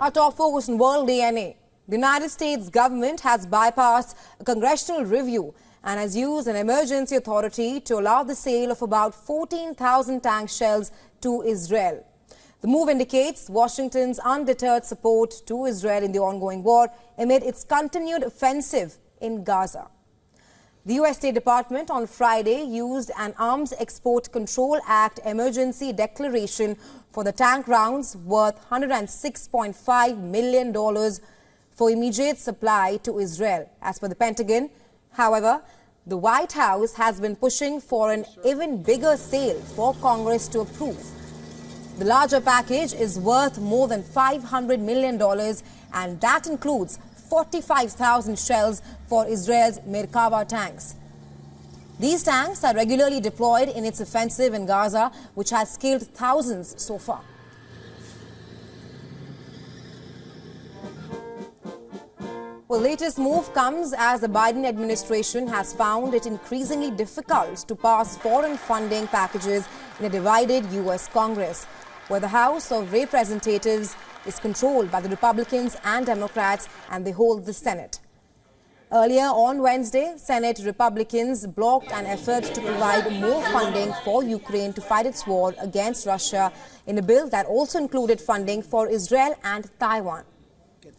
Our top focus on World DNA. The United States government has bypassed a congressional review and has used an emergency authority to allow the sale of about 14,000 tank shells to Israel. The move indicates Washington's undeterred support to Israel in the ongoing war amid its continued offensive in Gaza. The U.S. State Department on Friday used an Arms Export Control Act emergency declaration for the tank rounds worth $106.5 million for immediate supply to Israel, as per the Pentagon. However, the White House has been pushing for an even bigger sale for Congress to approve. The larger package is worth more than $500 million, and that includes 45,000 shells for Israel's Merkava tanks. These tanks are regularly deployed in its offensive in Gaza, which has killed thousands so far. Well, the latest move comes as the Biden administration has found it increasingly difficult to pass foreign funding packages in a divided U.S. Congress, where the House of Representatives is controlled by the Republicans and Democrats, and they hold the Senate. Earlier on Wednesday, Senate Republicans blocked an effort to provide more funding for Ukraine to fight its war against Russia in a bill that also included funding for Israel and Taiwan.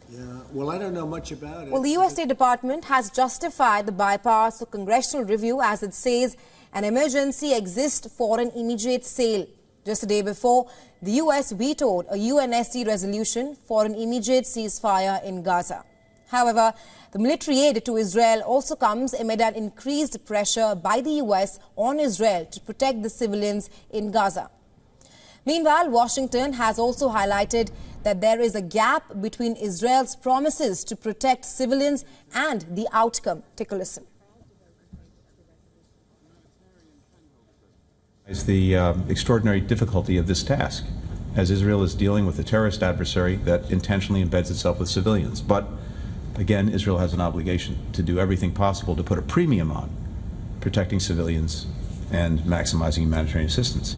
Yeah, well, I don't know much about it. Well, the U.S. State Department has justified the bypass of congressional review as it says an emergency exists for an immediate sale. Just a day before, the U.S. vetoed a UNSC resolution for an immediate ceasefire in Gaza. However, the military aid to Israel also comes amid an increased pressure by the U.S. on Israel to protect the civilians in Gaza. Meanwhile, Washington has also highlighted that there is a gap between Israel's promises to protect civilians and the outcome. Take a listen. Is the extraordinary difficulty of this task, as Israel is dealing with a terrorist adversary that intentionally embeds itself with civilians. But again, Israel has an obligation to do everything possible to put a premium on protecting civilians and maximizing humanitarian assistance.